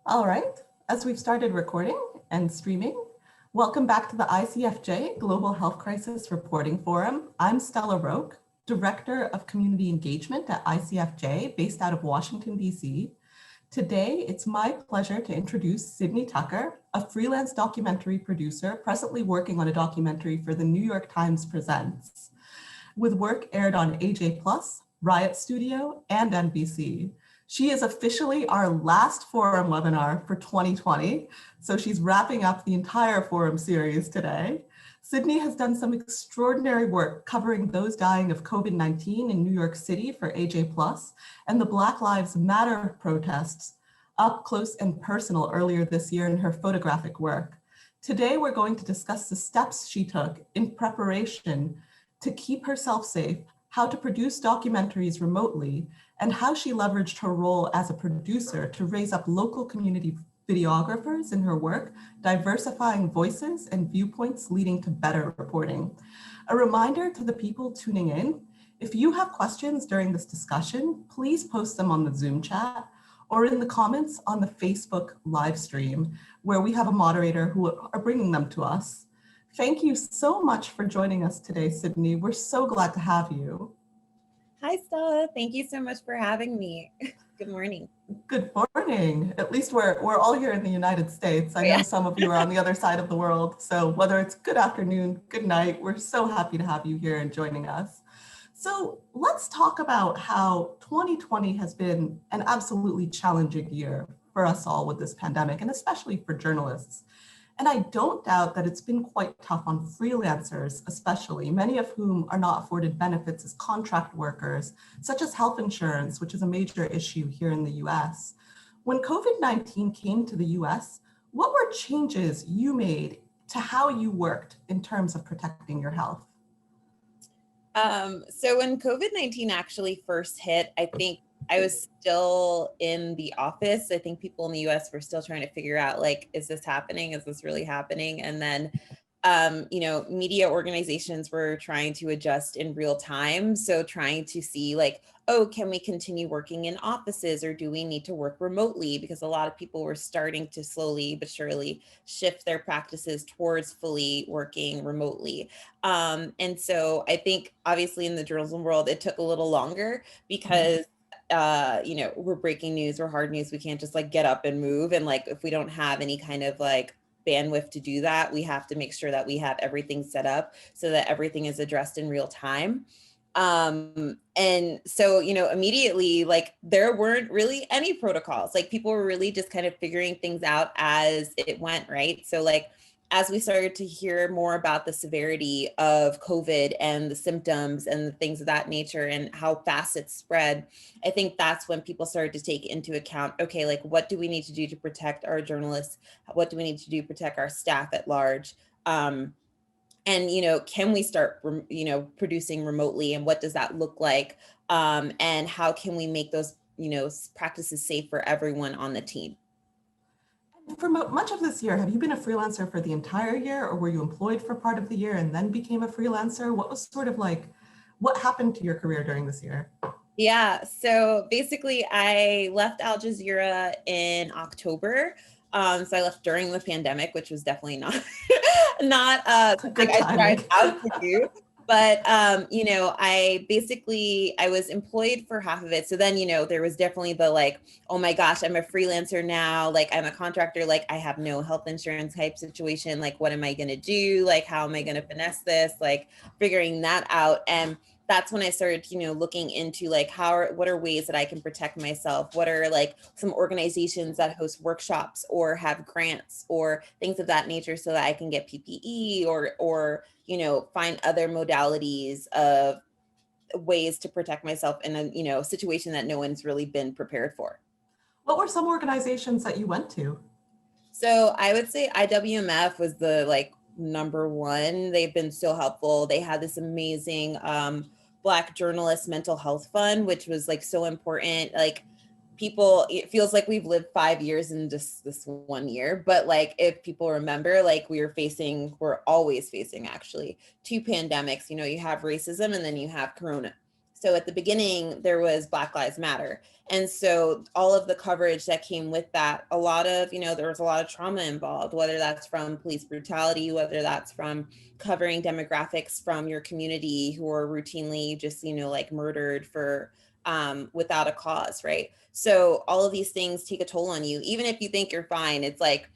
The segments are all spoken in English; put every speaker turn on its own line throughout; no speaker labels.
All right, as we've started recording and streaming, welcome back to the ICFJ Global Health Crisis Reporting Forum. I'm Stella Roque, Director of Community Engagement at ICFJ, based out of Washington, D.C. Today, it's my pleasure to introduce Cydney Tucker, a freelance documentary producer presently working on a documentary for the New York Times Presents, with work aired on AJ+, Riot Studio, and NBC. She is officially our last forum webinar for 2020, so she's wrapping up the entire forum series today. Cydney has done some extraordinary work covering those dying of COVID-19 in New York City for AJ+, and the Black Lives Matter protests up close and personal earlier this year in her photographic work. Today, we're going to discuss the steps she took in preparation to keep herself safe, how to produce documentaries remotely, and how she leveraged her role as a producer to raise up local community videographers in her work, diversifying voices and viewpoints leading to better reporting. A reminder to the people tuning in, if you have questions during this discussion, please post them on the Zoom chat or in the comments on the Facebook live stream, where we have a moderator who are bringing them to us. Thank you so much for joining us today, Cydney. We're so glad to have you.
Hi, Stella. Thank you so much for having me. Good morning.
Good morning. At least we're all here in the United States. I know some of you are on the other side of the world. So whether it's good afternoon, good night, we're so happy to have you here and joining us. So let's talk about how 2020 has been an absolutely challenging year for us all with this pandemic, and especially for journalists. And I don't doubt that it's been quite tough on freelancers, especially, many of whom are not afforded benefits as contract workers, such as health insurance, which is a major issue here in the US. When COVID-19 came to the US, what were changes you made to how you worked in terms of protecting your health?
So when COVID-19 actually first hit, I think I was still in the office. I think people in the US were still trying to figure out, like, is this happening? Is this really happening? And then, media organizations were trying to adjust in real time. So trying to see, like, oh, can we continue working in offices, or do we need to work remotely? Because a lot of people were starting to slowly but surely shift their practices towards fully working remotely. And so I think obviously in the journalism world, it took a little longer because we're breaking news, we're hard news. We can't just like get up and move. And like, if we don't have any kind of like bandwidth to do that, we have to make sure that we have everything set up so that everything is addressed in real time. And so, immediately, like, there weren't really any protocols. Like, people were really just kind of figuring things out as it went, right? So like, as we started to hear more about the severity of COVID and the symptoms and the things of that nature and how fast it spread, I think that's when people started to take into account, okay, like, what do we need to do to protect our journalists? What do we need to do to protect our staff at large? And, can we start, producing remotely, and what does that look like? And how can we make those, practices safe for everyone on the team?
For much of this year, have you been a freelancer for the entire year, or were you employed for part of the year and then became a freelancer? What was sort of like, what happened to your career during this year?
Yeah, so basically I left Al Jazeera in October. So I left during the pandemic, which was definitely not something I tried out to do. But, I was employed for half of it. So then, there was definitely the like, oh my gosh, I'm a freelancer now. Like, I'm a contractor. Like, I have no health insurance type situation. Like, what am I going to do? Like, how am I going to finesse this? Like, figuring that out. And that's when I started, looking into like, what are ways that I can protect myself? What are like some organizations that host workshops or have grants or things of that nature so that I can get PPE or find other modalities of ways to protect myself in a, situation that no one's really been prepared for.
What were some organizations that you went to?
So I would say IWMF was the like number one. They've been so helpful. They had this amazing Black Journalist Mental Health Fund, which was like so important. Like, people, it feels like we've lived 5 years in just this 1 year, but like, if people remember, like, we're always facing actually two pandemics. You have racism and then you have Corona. So at the beginning, there was Black Lives Matter. And so all of the coverage that came with that, a lot of, there was a lot of trauma involved, whether that's from police brutality, whether that's from covering demographics from your community who are routinely just, like murdered for without a cause, right? So all of these things take a toll on you. Even if you think you're fine, it's like,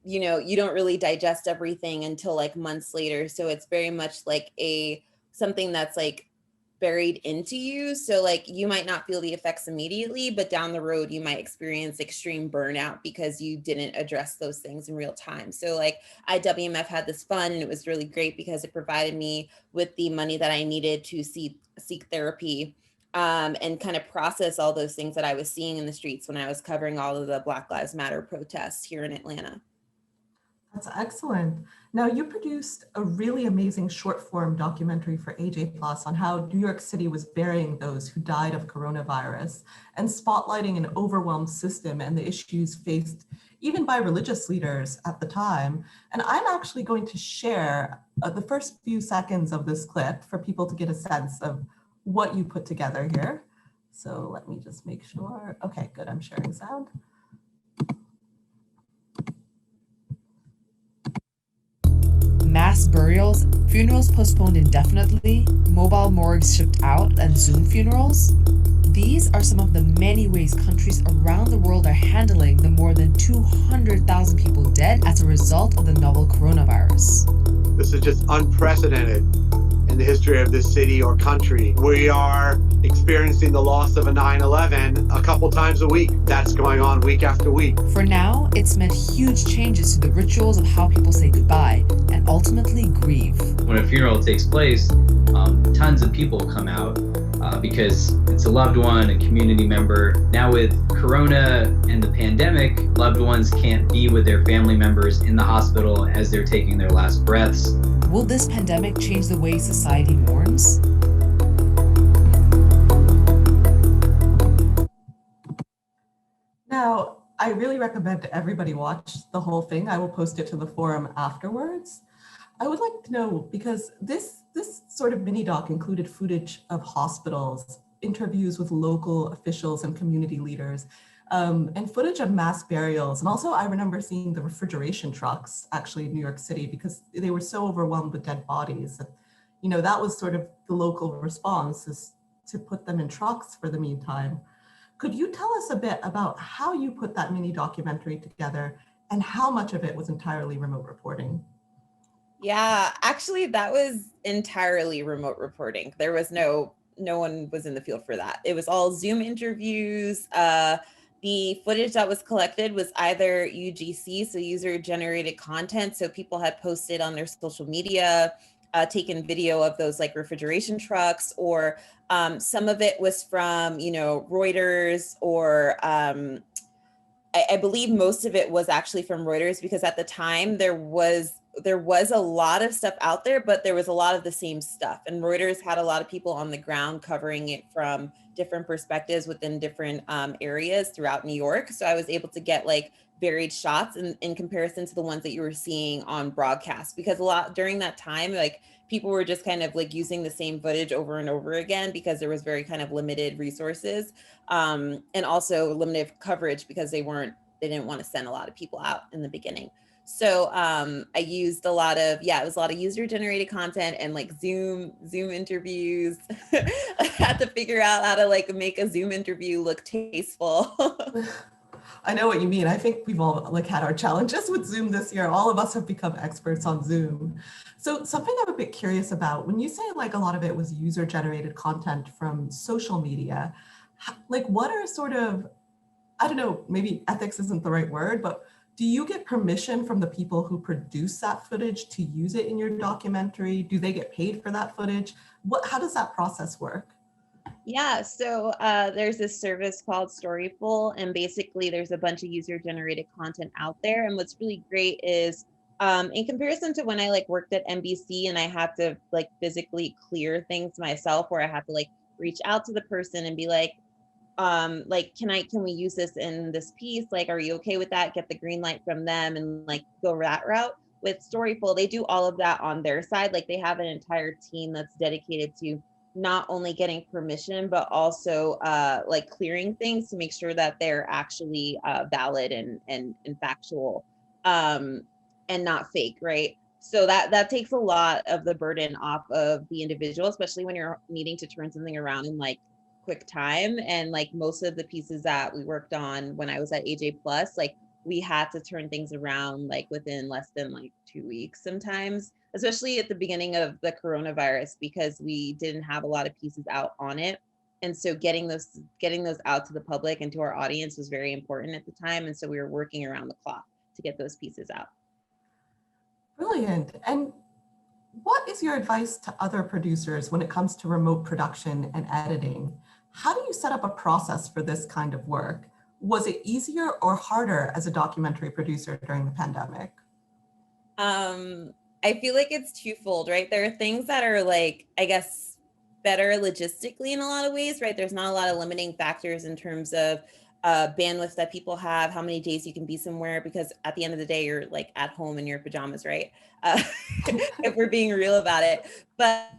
you don't really digest everything until like months later. So it's very much like something that's like buried into you. So like you might not feel the effects immediately, but down the road you might experience extreme burnout because you didn't address those things in real time. So like IWMF had this fund, and it was really great because it provided me with the money that I needed to seek therapy, and kind of process all those things that I was seeing in the streets when I was covering all of the Black Lives Matter protests here in Atlanta.
That's excellent. Now, you produced a really amazing short form documentary for AJ Plus on how New York City was burying those who died of coronavirus and spotlighting an overwhelmed system and the issues faced even by religious leaders at the time. And I'm actually going to share the first few seconds of this clip for people to get a sense of what you put together here. So let me just make sure. Okay, good, I'm sharing sound.
Mass burials, funerals postponed indefinitely, mobile morgues shipped out, and Zoom funerals. These are some of the many ways countries around the world are handling the more than 200,000 people dead as a result of the novel coronavirus.
This is just unprecedented in the history of this city or country. We are experiencing the loss of a 9/11 a couple times a week. That's going on week after week.
For now, it's meant huge changes to the rituals of how people say goodbye and ultimately grieve.
When a funeral takes place, tons of people come out because it's a loved one, a community member. Now with Corona and the pandemic, loved ones can't be with their family members in the hospital as they're taking their last breaths.
Will this pandemic change the way society mourns?
Now, I really recommend everybody watch the whole thing. I will post it to the forum afterwards. I would like to know, because this sort of mini doc included footage of hospitals, interviews with local officials and community leaders, and footage of mass burials. And also I remember seeing the refrigeration trucks actually in New York City because they were so overwhelmed with dead bodies. That was sort of the local response, is to put them in trucks for the meantime. Could you tell us a bit about how you put that mini documentary together and how much of it was entirely remote reporting?
Yeah, actually that was entirely remote reporting. There was no one was in the field for that. It was all Zoom interviews. The footage that was collected was either UGC, so user generated content. So people had posted on their social media, taken video of those like refrigeration trucks, or some of it was from, Reuters, or I believe most of it was actually from Reuters, because at the time there was a lot of stuff out there, but there was a lot of the same stuff. And Reuters had a lot of people on the ground covering it from different perspectives within different areas throughout New York. So I was able to get like varied shots in comparison to the ones that you were seeing on broadcast, because a lot during that time, like people were just kind of like using the same footage over and over again because there was very kind of limited resources, and also limited coverage because they didn't want to send a lot of people out in the beginning. So I used a lot of, it was a lot of user generated content and like Zoom interviews. I had to figure out how to like make a Zoom interview look tasteful.
I know what you mean. I think we've all like had our challenges with Zoom this year. All of us have become experts on Zoom. So something I'm a bit curious about, when you say like a lot of it was user generated content from social media, like what are sort of, I don't know, maybe ethics isn't the right word, but do you get permission from the people who produce that footage to use it in your documentary? Do they get paid for that footage? How does that process work?
Yeah, so there's this service called Storyful, and basically there's a bunch of user generated content out there. And what's really great is in comparison to when I like worked at NBC and I had to like physically clear things myself, where I had to like reach out to the person and be like, can we use this in this piece? Like, are you okay with that? Get the green light from them and like go that route. With Storyful, they do all of that on their side. Like they have an entire team that's dedicated to not only getting permission, but also like clearing things to make sure that they're actually valid and factual, and not fake, right? So that takes a lot of the burden off of the individual, especially when you're needing to turn something around in like quick time. And like most of the pieces that we worked on when I was at AJ Plus, like we had to turn things around like within less than like 2 weeks sometimes, especially at the beginning of the coronavirus, because we didn't have a lot of pieces out on it. And so getting those out to the public and to our audience was very important at the time. And so we were working around the clock to get those pieces out.
Brilliant. And what is your advice to other producers when it comes to remote production and editing? How do you set up a process for this kind of work? Was it easier or harder as a documentary producer during the pandemic?
I feel like it's twofold, right? There are things that are like, I guess, better logistically in a lot of ways, right? There's not a lot of limiting factors in terms of bandwidth that people have, how many days you can be somewhere, because at the end of the day, you're like at home in your pajamas, right? If we're being real about it. But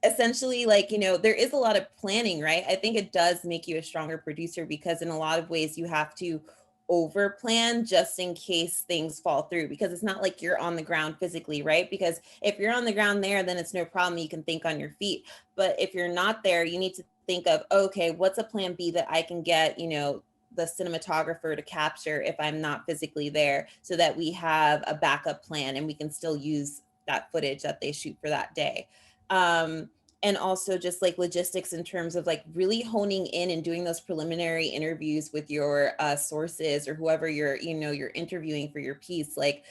essentially, like, you know, there is a lot of planning, right? I think it does make you a stronger producer, because in a lot of ways you have to over plan just in case things fall through, because it's not like you're on the ground physically, right? Because if you're on the ground there, then it's no problem, you can think on your feet. But if you're not there, you need to think of, okay, what's a plan B that I can get, you know, the cinematographer to capture if I'm not physically there, so that we have a backup plan and we can still use that footage that they shoot for that day. And also just like logistics in terms of like really honing in and doing those preliminary interviews with your sources or whoever you're interviewing for your piece, like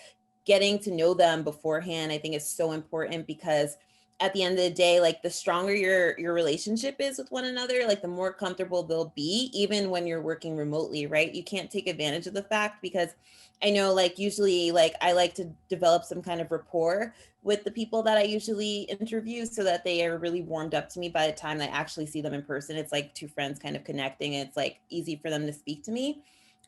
getting to know them beforehand, I think is so important, because at the end of the day, like the stronger your relationship is with one another, like the more comfortable they'll be, even when you're working remotely, right? You can't take advantage of the fact, because I know like usually like I like to develop some kind of rapport with the people that I usually interview, so that they are really warmed up to me by the time I actually see them in person. It's like two friends kind of connecting, and it's like easy for them to speak to me.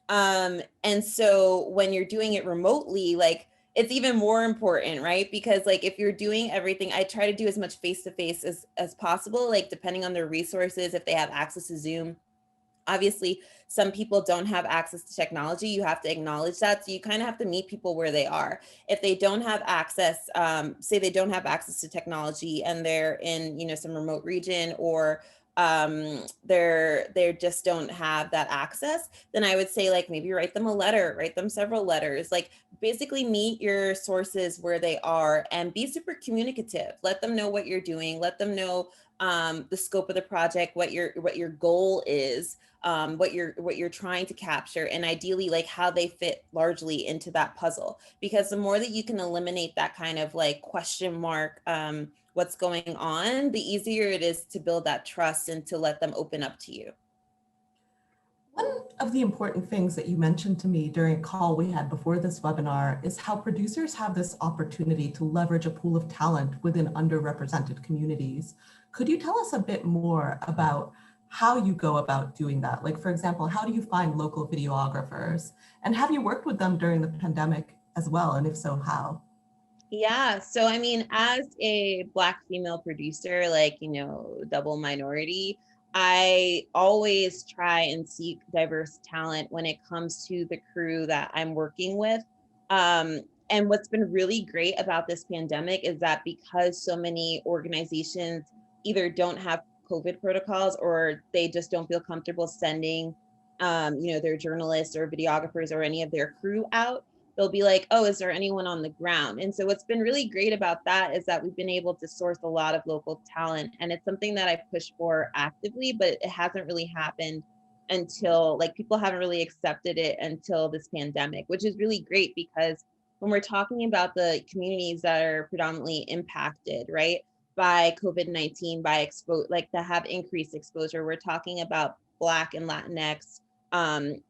And so when you're doing it remotely, like it's even more important, right? Because like if you're doing everything, I try to do as much face-to-face as possible, like depending on their resources, if they have access to Zoom. Obviously, some people don't have access to technology. You have to acknowledge that. So you kind of have to meet people where they are. If they don't have access, say they don't have access to technology and they're in, you know, some remote region, or they just don't have that access, then I would say like maybe write them a letter, write them several letters, like basically meet your sources where they are and be super communicative. Let them know what you're doing. Let them know the scope of the project, what your goal is, what you're trying to capture, and ideally like how they fit largely into that puzzle. Because the more that you can eliminate that kind of like question mark, what's going on, the easier it is to build that trust and to let them open up to you.
One of the important things that you mentioned to me during a call we had before this webinar is how producers have this opportunity to leverage a pool of talent within underrepresented communities. Could you tell us a bit more about how you go about doing that? Like, for example, how do you find local videographers? And have you worked with them during the pandemic as well? And if so, how?
Yeah, so I mean, as a Black female producer, like, you know, double minority, I always try and seek diverse talent when it comes to the crew that I'm working with. And what's been really great about this pandemic is that because so many organizations either don't have COVID protocols, or they just don't feel comfortable sending, you know, their journalists or videographers or any of their crew out, they'll be like, oh, is there anyone on the ground? And so what's been really great about that is that we've been able to source a lot of local talent. And it's something that I push for actively, but it hasn't really happened until, like, people haven't really accepted it until this pandemic, which is really great, because when we're talking about the communities that are predominantly impacted, right, by COVID-19, by like that have increased exposure, we're talking about Black and Latinx,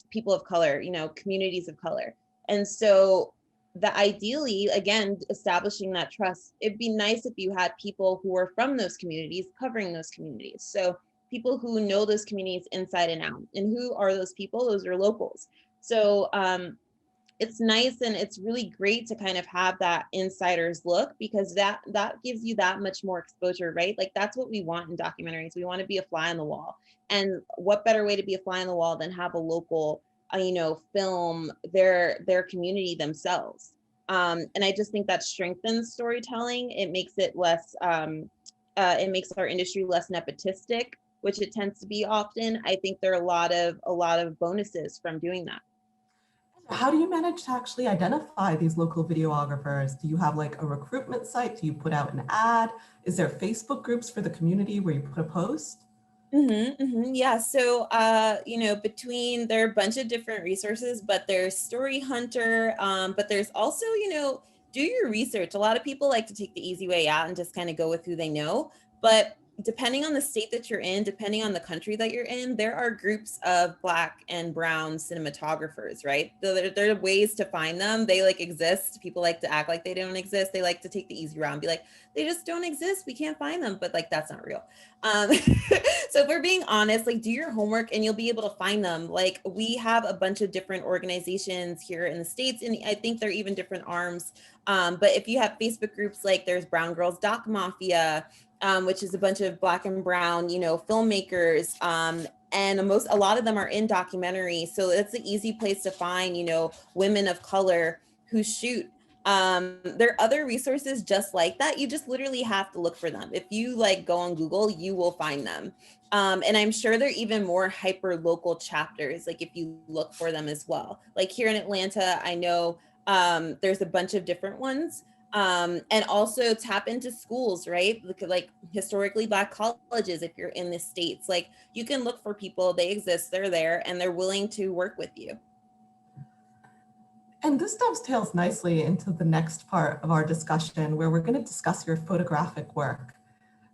people of color, you know, communities of color. And so ideally, again, establishing that trust, it'd be nice if you had people who are from those communities covering those communities. So people who know those communities inside and out. And who are those people? Those are locals. So it's nice and it's really great to kind of have that insider's look, because that gives you that much more exposure, right? Like that's what we want in documentaries. We want to be a fly on the wall. And what better way to be a fly on the wall than have a local, film their community themselves. And I just think that strengthens storytelling. It makes it less, it makes our industry less nepotistic, which it tends to be often. I think there are a lot of bonuses from doing that.
How do you manage to actually identify these local videographers? Do you have like a recruitment site? Do you put out an ad? Is there Facebook groups for the community where you put a post?
Yeah. So, between there are a bunch of different resources, but there's Story Hunter, but there's also, do your research. A lot of people like to take the easy way out and just kind of go with who they know. But depending on the state that you're in, depending on the country that you're in, there are groups of Black and brown cinematographers, right? So there are ways to find them. They like exist. People like to act like they don't exist. They like to take the easy route and be like, they just don't exist. We can't find them, but like, that's not real. So if we're being honest, like do your homework and you'll be able to find them. Like we have a bunch of different organizations here in the States, and I think they're even different arms. But if you have Facebook groups, like there's Brown Girls Doc Mafia, which is a bunch of Black and brown, filmmakers. And a lot of them are in documentary. So it's an easy place to find, women of color who shoot. There are other resources just like that. You just literally have to look for them. If you like go on Google, you will find them. And I'm sure there are even more hyper local chapters, like if you look for them as well. Like here in Atlanta, I know there's a bunch of different ones. And also tap into schools, right? Like historically Black colleges, if you're in the States, like you can look for people, they exist, they're there, and they're willing to work with you.
And this dovetails nicely into the next part of our discussion, where we're going to discuss your photographic work.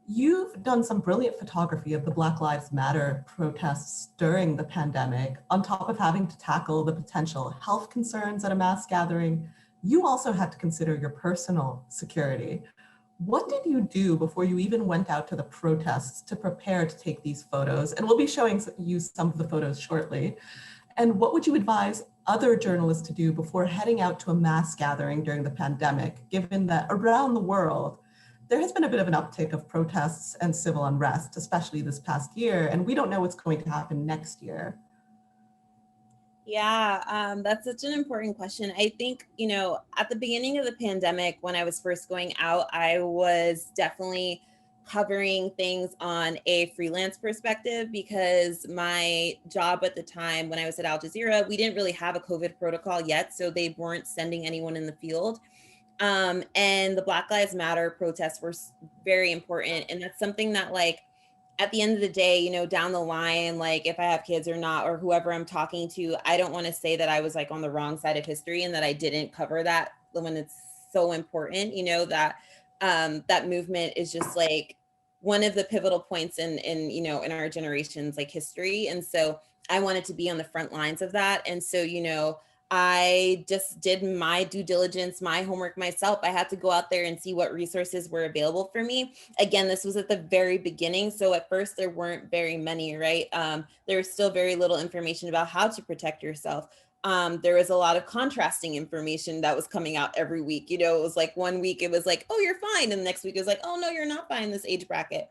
You've done some brilliant photography of the Black Lives Matter protests during the pandemic. On top of having to tackle the potential health concerns at a mass gathering, you also had to consider your personal security. What did you do before you even went out to the protests to prepare to take these photos? And we'll be showing you some of the photos shortly. And what would you advise other journalists to do before heading out to a mass gathering during the pandemic, given that around the world, there has been a bit of an uptick of protests and civil unrest, especially this past year, and we don't know what's going to happen next year?
Yeah, that's such an important question. I think, at the beginning of the pandemic, when I was first going out, I was definitely covering things on a freelance perspective, because my job at the time when I was at Al Jazeera, we didn't really have a COVID protocol yet, so they weren't sending anyone in the field. And the Black Lives Matter protests were very important. And that's something that, like, at the end of the day, down the line, like if I have kids or not, or whoever I'm talking to, I don't want to say that I was like on the wrong side of history and that I didn't cover that when it's so important, that that movement is just like one of the pivotal points in our generation's like history. And so I wanted to be on the front lines of that. And so, I just did my due diligence, my homework myself. I had to go out there and see what resources were available for me. Again, this was at the very beginning. So at first there weren't very many, right? There was still very little information about how to protect yourself. There was a lot of contrasting information that was coming out every week. It was like one week it was like, oh, you're fine. And the next week it was like, oh no, you're not fine in this age bracket.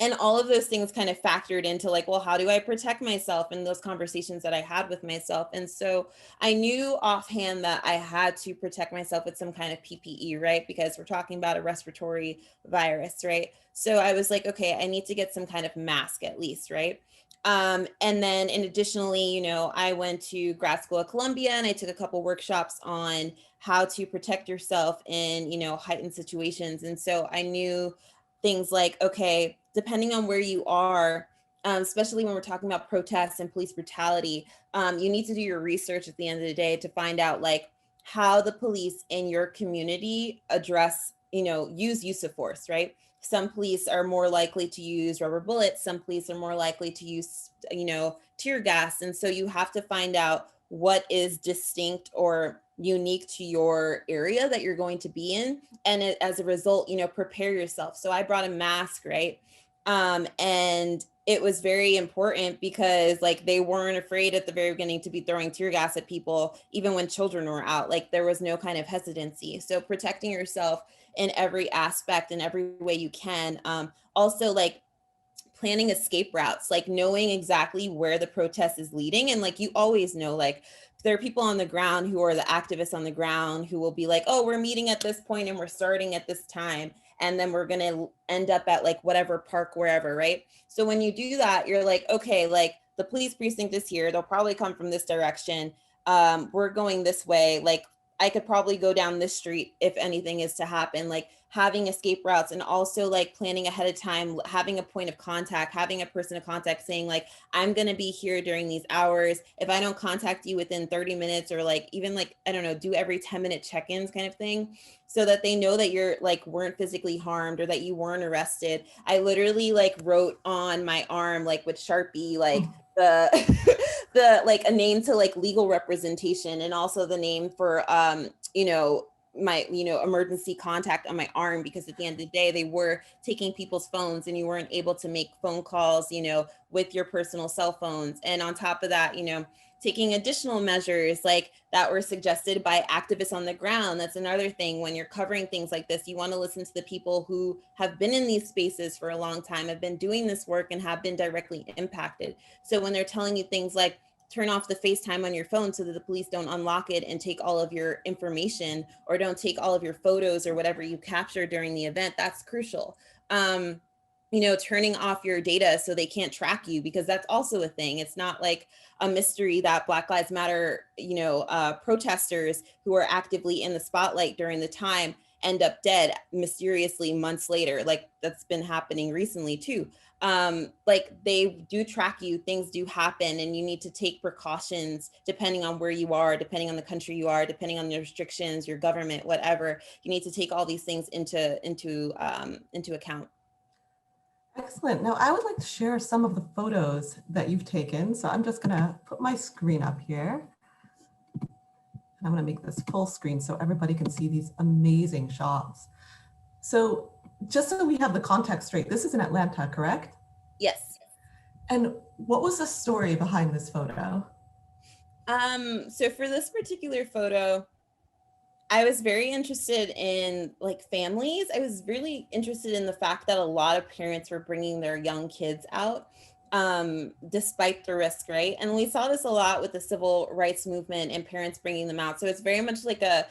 And all of those things kind of factored into like, well, how do I protect myself in those conversations that I had with myself? And so I knew offhand that I had to protect myself with some kind of PPE, right? Because we're talking about a respiratory virus, right? So I was like, okay, I need to get some kind of mask at least, right? And then additionally, I went to grad school at Columbia and I took a couple workshops on how to protect yourself in, heightened situations. And so I knew things like, okay, depending on where you are, especially when we're talking about protests and police brutality, you need to do your research at the end of the day to find out like how the police in your community address, use of force, right? Some police are more likely to use rubber bullets. Some police are more likely to use, tear gas. And so you have to find out what is distinct or unique to your area that you're going to be in. And as a result, prepare yourself. So I brought a mask, right? And it was very important because like they weren't afraid at the very beginning to be throwing tear gas at people, even when children were out. Like there was no kind of hesitancy. So protecting yourself in every aspect and every way you can. Also like planning escape routes, like knowing exactly where the protest is leading. And like, you always know, like there are people on the ground who are the activists on the ground who will be like, oh, we're meeting at this point and we're starting at this time. And then we're going to end up at like whatever park, wherever, right? So when you do that, you're like, okay, like the police precinct is here. They'll probably come from this direction. We're going this way. Like I could probably go down this street if anything is to happen. Like having escape routes, and also like planning ahead of time, having a point of contact, having a person of contact saying like, I'm going to be here during these hours. If I don't contact you within 30 minutes, or like, even like, I don't know, do every 10-minute check-ins kind of thing, so that they know that you're like, weren't physically harmed or that you weren't arrested. I literally like wrote on my arm, like with Sharpie, like the like a name to like legal representation, and also the name for my emergency contact on my arm, because at the end of the day they were taking people's phones and you weren't able to make phone calls with your personal cell phones. And on top of that, taking additional measures like that were suggested by activists on the ground. That's another thing. When you're covering things like this, you want to listen to the people who have been in these spaces for a long time, have been doing this work, and have been directly impacted. So when they're telling you things like, turn off the FaceTime on your phone so that the police don't unlock it and take all of your information, or don't take all of your photos or whatever you capture during the event, that's crucial. Turning off your data so they can't track you, because that's also a thing. It's not like a mystery that Black Lives Matter, protesters who are actively in the spotlight during the time end up dead mysteriously months later. Like that's been happening recently too. Like they do track you, things do happen, and you need to take precautions depending on where you are, depending on the country you are, depending on the restrictions, your government, whatever. You need to take all these things into account.
Excellent. Now I would like to share some of the photos that you've taken. So I'm just gonna put my screen up here. And I'm gonna make this full screen so everybody can see these amazing shots. So just so we have the context straight, this is in Atlanta, correct?
Yes.
And what was the story behind this photo?
So for this particular photo, I was very interested in like families. I was really interested in the fact that a lot of parents were bringing their young kids out despite the risk, right? And we saw this a lot with the civil rights movement and parents bringing them out. So it's very much like a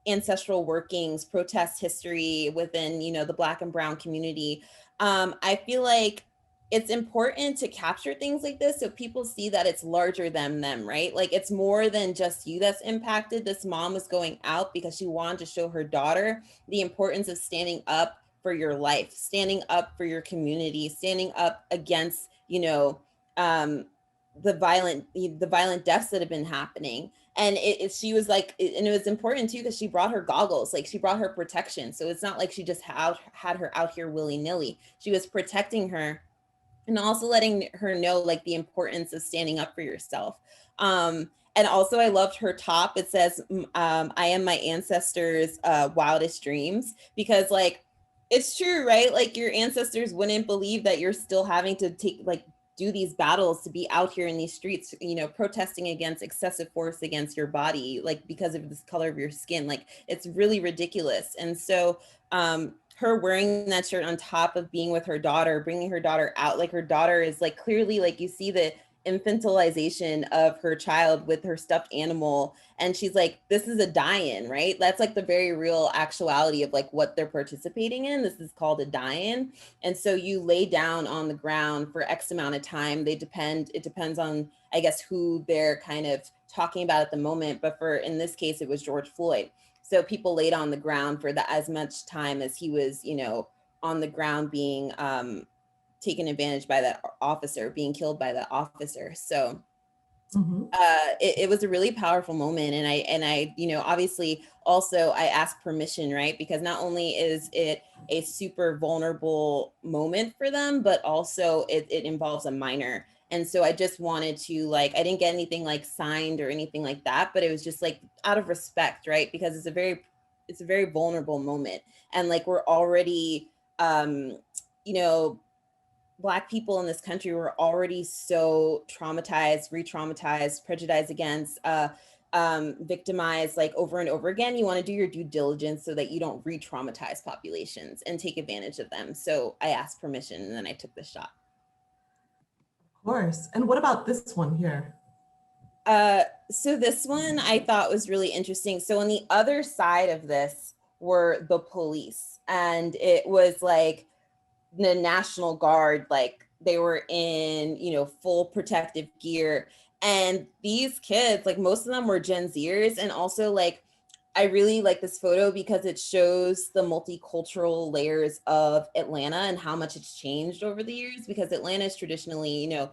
ancestral workings, protest history within, the Black and Brown community. I feel like it's important to capture things like this so people see that it's larger than them, right? Like it's more than just you that's impacted. This mom was going out because she wanted to show her daughter the importance of standing up for your life, standing up for your community, standing up against, the violent deaths that have been happening. And she was like, and it was important too, because she brought her goggles, like she brought her protection. So it's not like she just had her out here willy-nilly. She was protecting her and also letting her know like the importance of standing up for yourself. And also I loved her top. It says, I am my ancestors' wildest dreams, because like, it's true, right? Like your ancestors wouldn't believe that you're still having to do these battles to be out here in these streets, protesting against excessive force against your body, like because of this color of your skin. Like it's really ridiculous. And so her wearing that shirt on top of being with her daughter, bringing her daughter out, like her daughter is like clearly, like you see the infantilization of her child with her stuffed animal. And she's like, this is a die-in, right? That's like the very real actuality of like what they're participating in. This is called a die-in. And so you lay down on the ground for X amount of time. It depends on, I guess, who they're kind of talking about at the moment. But in this case, it was George Floyd. So people laid on the ground for as much time as he was, on the ground being taken advantage by that officer, being killed by the officer. So it was a really powerful moment. And I, obviously also I asked permission, right? Because not only is it a super vulnerable moment for them, but also it involves a minor. And so I just wanted to I didn't get anything like signed or anything like that, but it was just like out of respect, right? Because it's a very vulnerable moment. And like, we're already, Black people in this country were already so traumatized, re-traumatized, prejudiced against, victimized like over and over again. You want to do your due diligence so that you don't re-traumatize populations and take advantage of them. So I asked permission and then I took the shot.
Of course. And what about this one here?
So this one I thought was really interesting. So on the other side of this were the police, and it was like the National Guard, like they were in, you know, full protective gear. And these kids, like most of them were Gen Zers. And also like, I really like this photo because it shows the multicultural layers of Atlanta and how much it's changed over the years, because Atlanta is traditionally, you know,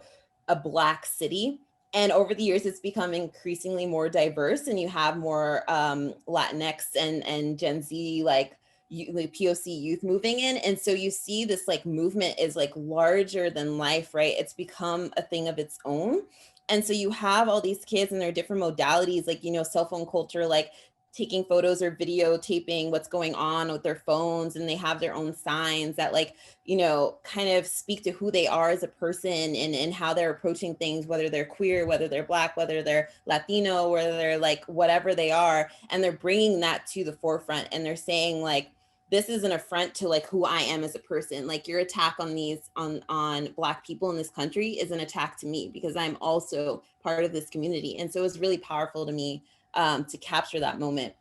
a Black city. And over the years, it's become increasingly more diverse, and you have more Latinx and Gen Z, like POC youth moving in. And so you see this like movement is like larger than life, right? It's become a thing of its own. And so you have all these kids and their different modalities, like, you know, cell phone culture, like taking photos or videotaping what's going on with their phones, and they have their own signs that like, you know, kind of speak to who they are as a person and how they're approaching things, whether they're queer, whether they're Black, whether they're Latino, whether they're like whatever they are. And they're bringing that to the forefront, and they're saying like, this is an affront to like who I am as a person. Like your attack on these, on Black people in this country is an attack to me because I'm also part of this community. And so it was really powerful to me to capture that moment.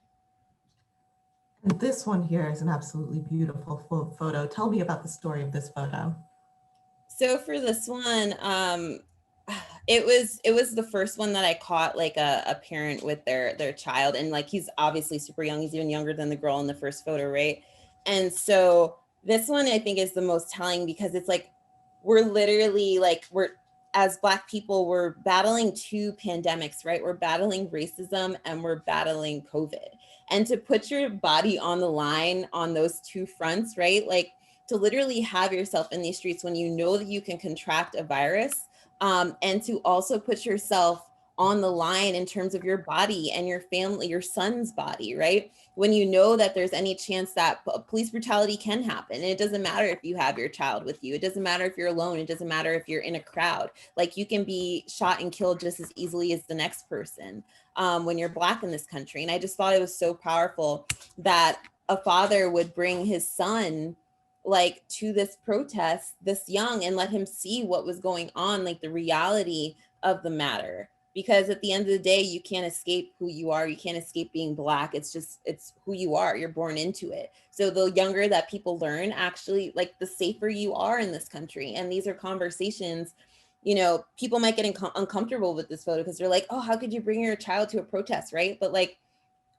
And this one here is an absolutely beautiful photo. Tell me about the story of this photo.
So for this one, it was the first one that I caught like a parent with their child, and like he's obviously super young. He's even younger than the girl in the first photo, right? And so this one I think is the most telling because it's like we're literally like as Black people, we're battling two pandemics, right? We're battling racism and we're battling COVID. And to put your body on the line on those two fronts, right? Like to literally have yourself in these streets when you know that you can contract a virus, and to also put yourself on the line in terms of your body and your family, your son's body, right? When you know that there's any chance that police brutality can happen. And it doesn't matter if you have your child with you. It doesn't matter if you're alone. It doesn't matter if you're in a crowd. Like you can be shot and killed just as easily as the next person when you're Black in this country. And I just thought it was so powerful that a father would bring his son like to this protest this young and let him see what was going on, like the reality of the matter. Because at the end of the day, you can't escape who you are. You can't escape being Black. It's who you are. You're born into it. So the younger that people learn, actually, like the safer you are in this country. And these are conversations, you know, people might get uncomfortable with this photo because they're like, oh, how could you bring your child to a protest, right? But like,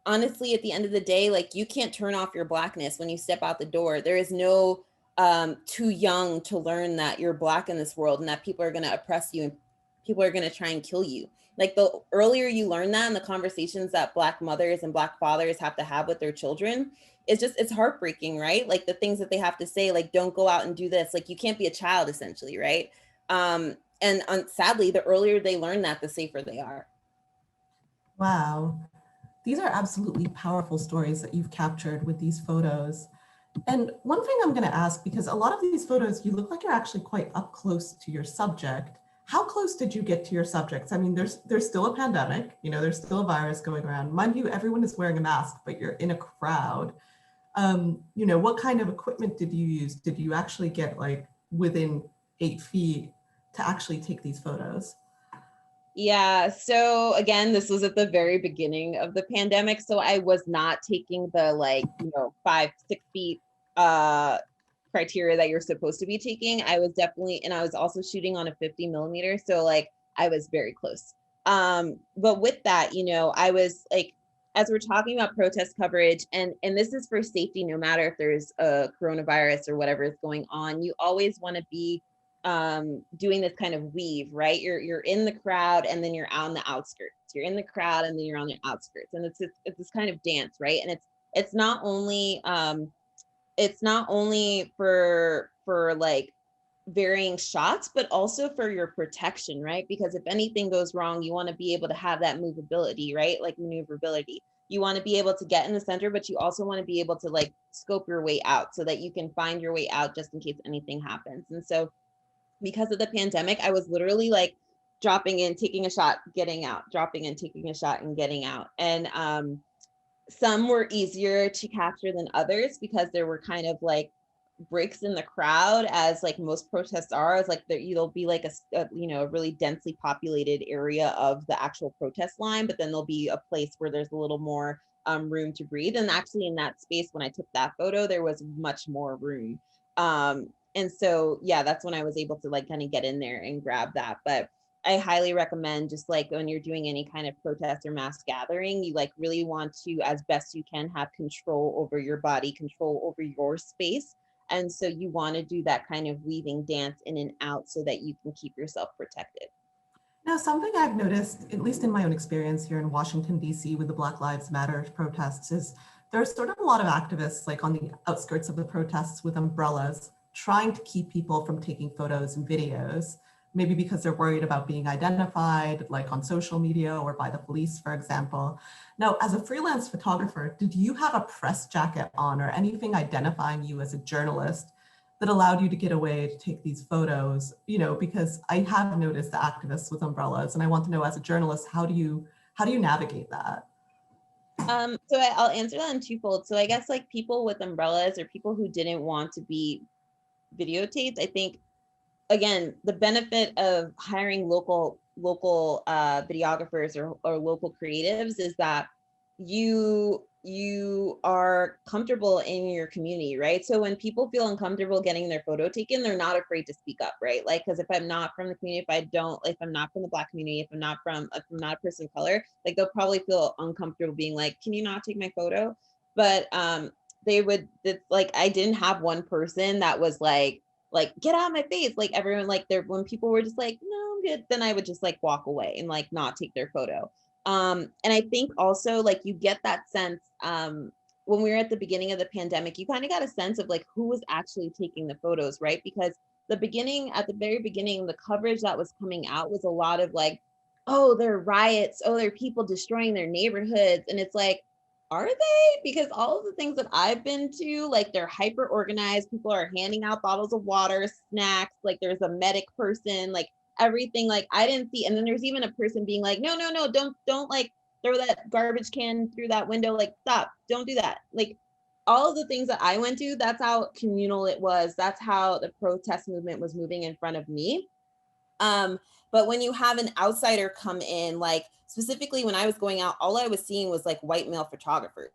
honestly, at the end of the day, like you can't turn off your Blackness when you step out the door. There is no too young to learn that you're Black in this world and that people are going to oppress you and people are going to try and kill you. Like the earlier you learn that, and the conversations that Black mothers and Black fathers have to have with their children, it's heartbreaking, right? Like the things that they have to say, like, don't go out and do this. Like you can't be a child essentially, right? And sadly, the earlier they learn that, the safer they are.
Wow. These are absolutely powerful stories that you've captured with these photos. And one thing I'm going to ask, because a lot of these photos, you look like you're actually quite up close to your subject. How close did you get to your subjects? I mean, there's still a pandemic, you know, there's still a virus going around. Mind you, everyone is wearing a mask, but you're in a crowd. You know, what kind of equipment did you use? Did you actually get like within 8 feet to actually take these photos?
Yeah, so again, this was at the very beginning of the pandemic. So I was not taking the like, you know, 5-6 feet criteria that you're supposed to be taking. I was definitely, and I was also shooting on a 50 millimeter. So like I was very close. But with that, you know, I was like, as we're talking about protest coverage, and this is for safety, no matter if there's a coronavirus or whatever is going on, you always want to be doing this kind of weave, right? You're in the crowd and then you're out on the outskirts. You're in the crowd and then you're on the outskirts. And it's this kind of dance, right? And it's not only for like varying shots, but also for your protection, right? Because if anything goes wrong, you want to be able to have that movability, right? Like maneuverability. You want to be able to get in the center, but you also want to be able to like scope your way out so that you can find your way out just in case anything happens. And so because of the pandemic, I was literally like dropping in, taking a shot, getting out, dropping in, taking a shot and getting out. And some were easier to capture than others because there were kind of like breaks in the crowd, as like most protests are. It's like there'll be like a really densely populated area of the actual protest line, but then there'll be a place where there's a little more room to breathe. And actually in that space, when I took that photo, there was much more room. And so, yeah, that's when I was able to like kind of get in there and grab that. But I highly recommend, just like when you're doing any kind of protest or mass gathering, you like really want to, as best you can, have control over your body, control over your space. And so you want to do that kind of weaving dance in and out so that you can keep yourself protected.
Now, something I've noticed, at least in my own experience here in Washington, D.C. with the Black Lives Matter protests, is there's sort of a lot of activists like on the outskirts of the protests with umbrellas trying to keep people from taking photos and videos, maybe because they're worried about being identified, like on social media or by the police, for example. Now, as a freelance photographer, did you have a press jacket on or anything identifying you as a journalist that allowed you to get away to take these photos? You know, because I have noticed the activists with umbrellas, and I want to know, as a journalist, how do you navigate that?
So I'll answer that in twofold. So I guess like people with umbrellas or people who didn't want to be videotaped, I think, again, the benefit of hiring local videographers or local creatives is that you are comfortable in your community, right? So when people feel uncomfortable getting their photo taken, they're not afraid to speak up, right? Like, because if I'm not from the community, if I'm not from the Black community, if I'm not a person of color, like they'll probably feel uncomfortable being like, can you not take my photo? But it's like, I didn't have one person that was like get out of my face, like everyone, like when people were just like, no, I'm good, then I would just like walk away and like not take their photo. And I think also like you get that sense when we were at the beginning of the pandemic, you kind of got a sense of like who was actually taking the photos, right? Because at the very beginning, the coverage that was coming out was a lot of like, oh, there are riots, oh, there are people destroying their neighborhoods. And it's like, are they? Because all of the things that I've been to, like they're hyper organized. People are handing out bottles of water, snacks, like there's a medic person, like everything. Like I didn't see. And then there's even a person being like, no, don't like throw that garbage can through that window. Like stop, don't do that. Like all of the things that I went to, that's how communal it was. That's how the protest movement was moving in front of me. But when you have an outsider come in, like specifically when I was going out, all I was seeing was like white male photographers.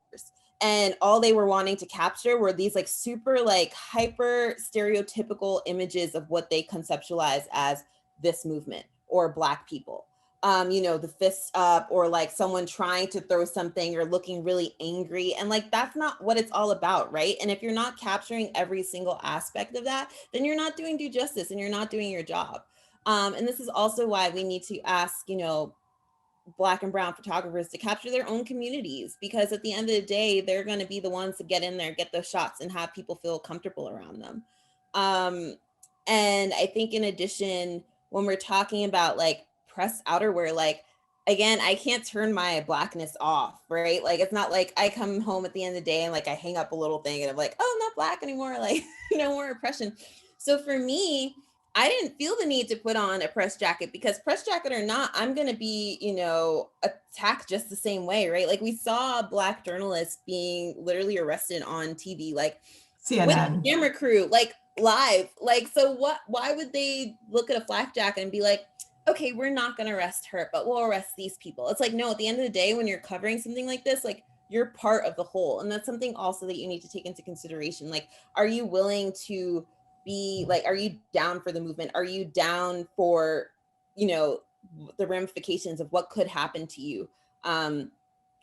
And all they were wanting to capture were these like super like hyper stereotypical images of what they conceptualize as this movement or Black people. The fists up or like someone trying to throw something or looking really angry. And like, that's not what it's all about, right? And if you're not capturing every single aspect of that, then you're not doing due justice and you're not doing your job. And this is also why we need to ask, Black and brown photographers to capture their own communities, because at the end of the day, they're going to be the ones to get in there, get those shots and have people feel comfortable around them. And I think in addition, when we're talking about like press outerwear, like, again, I can't turn my Blackness off, right? Like, it's not like I come home at the end of the day and like I hang up a little thing and I'm like, oh, I'm not Black anymore, like, no more oppression. So for me, I didn't feel the need to put on a press jacket, because press jacket or not, I'm going to be, attacked just the same way, right? Like we saw Black journalists being literally arrested on TV, like CNN. With the camera crew, like live. Like, so why would they look at a flak jacket and be like, okay, we're not going to arrest her, but we'll arrest these people? It's like, no, at the end of the day, when you're covering something like this, like you're part of the whole. And that's something also that you need to take into consideration. Like, are you willing to be like, are you down for the movement? Are you down for, the ramifications of what could happen to you? And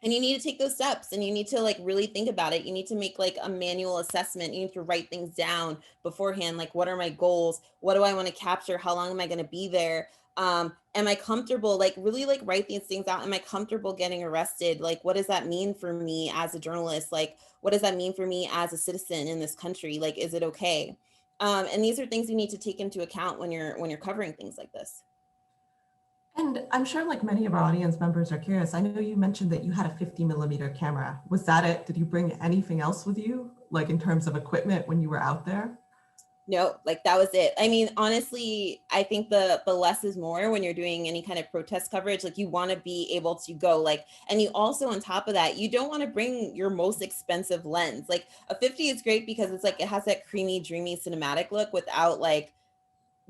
you need to take those steps and you need to like really think about it. You need to make like a manual assessment. You need to write things down beforehand. Like, what are my goals? What do I want to capture? How long am I going to be there? Am I comfortable? Like really like write these things out. Am I comfortable getting arrested? Like, what does that mean for me as a journalist? Like, what does that mean for me as a citizen in this country? Like, is it okay? And these are things you need to take into account when you're covering things like this.
And I'm sure like many of our audience members are curious. I know you mentioned that you had a 50mm camera. Was that it? Did you bring anything else with you, like in terms of equipment when you were out there?
No, like that was it. I mean, honestly, I think the less is more when you're doing any kind of protest coverage. Like you want to be able to go like, and you also on top of that, you don't want to bring your most expensive lens. Like a 50 is great because it's like it has that creamy, dreamy cinematic look without like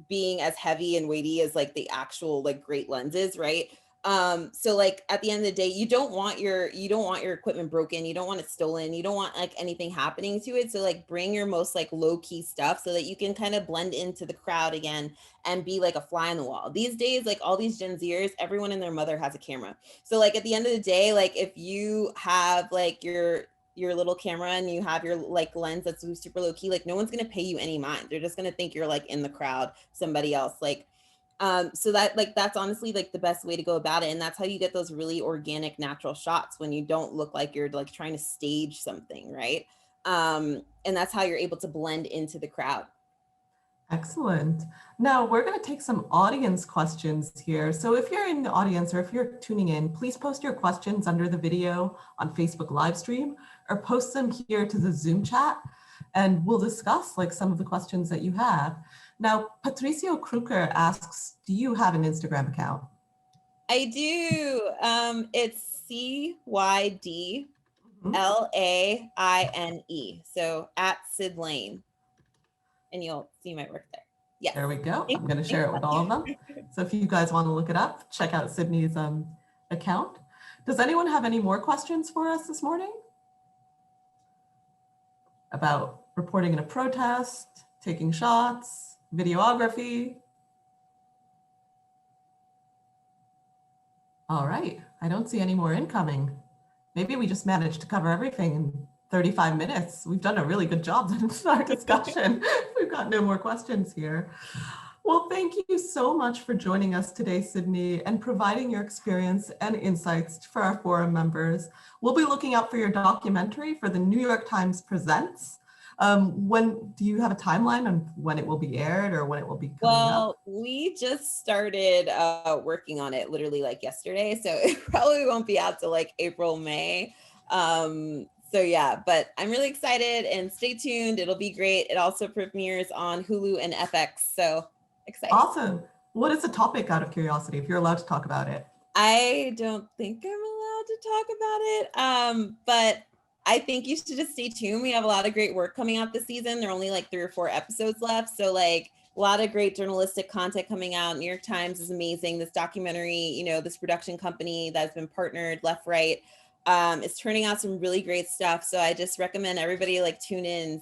being as heavy and weighty as like the actual like great lenses, right? So like at the end of the day, you don't want your equipment broken, you don't want it stolen, you don't want like anything happening to it. So like bring your most like low-key stuff so that you can kind of blend into the crowd again and be like a fly on the wall. These days, like all these Gen Zers, everyone and their mother has a camera. So like at the end of the day, like if you have like your little camera and you have your like lens that's super low key, like no one's gonna pay you any mind. They're just gonna think you're like in the crowd, somebody else. Like so that like that's honestly like the best way to go about it. And that's how you get those really organic, natural shots when you don't look like you're like trying to stage something, right? And that's how you're able to blend into the crowd.
Excellent. Now we're going to take some audience questions here. So if you're in the audience or if you're tuning in, please post your questions under the video on Facebook live stream or post them here to the Zoom chat and we'll discuss like some of the questions that you have. Now, Patricio Kruker asks, do you have an Instagram account?
I do. It's CYDLAINE. So at Cydney. And you'll see my work there. Yes.
There we go. I'm going to share it with all of them. So if you guys want to look it up, check out Cydney's account. Does anyone have any more questions for us this morning? About reporting in a protest, taking shots, videography? All right. I don't see any more incoming. Maybe we just managed to cover everything in 35 minutes. We've done a really good job in our discussion. We've got no more questions here. Well, thank you so much for joining us today, Cydney, and providing your experience and insights for our forum members. We'll be looking out for your documentary for the New York Times Presents. When do you have a timeline on when it will be aired or when it will be coming up?
Well, we just started working on it literally like yesterday, so it probably won't be out till like April, May. So yeah, but I'm really excited and stay tuned. It'll be great. It also premieres on Hulu and FX. So excited.
Awesome. What is the topic, out of curiosity, if you're allowed to talk about it?
I don't think I'm allowed to talk about it. But I think you should just stay tuned. We have a lot of great work coming out this season. There are only like 3 or 4 episodes left. So like a lot of great journalistic content coming out. New York Times is amazing. This documentary, you know, this production company that's been partnered left, right, is turning out some really great stuff. So I just recommend everybody like tune in.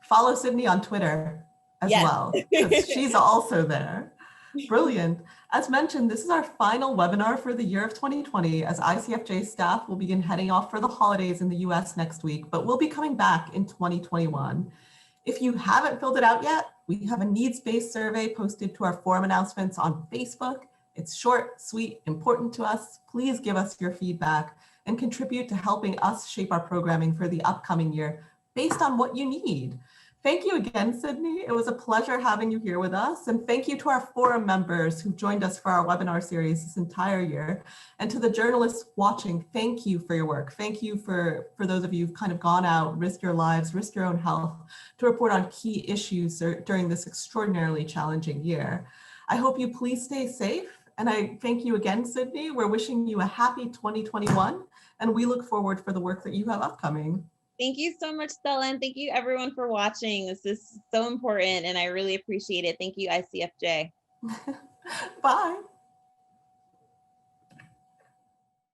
Follow Cydney on Twitter as well, because she's also there. Brilliant. As mentioned, this is our final webinar for the year of 2020, as ICFJ staff will begin heading off for the holidays in the US next week, but we'll be coming back in 2021. If you haven't filled it out yet, we have a needs-based survey posted to our forum announcements on Facebook. It's short, sweet, important to us. Please give us your feedback and contribute to helping us shape our programming for the upcoming year based on what you need. Thank you again, Cydney. It was a pleasure having you here with us. And thank you to our forum members who joined us for our webinar series this entire year. And to the journalists watching, thank you for your work. Thank you for those of you who've kind of gone out, risked your lives, risked your own health to report on key issues during this extraordinarily challenging year. I hope you please stay safe. And I thank you again, Cydney. We're wishing you a happy 2021. And we look forward for the work that you have upcoming.
Thank you so much, Stella, and thank you everyone for watching. This is so important and I really appreciate it. Thank you, ICFJ.
Bye.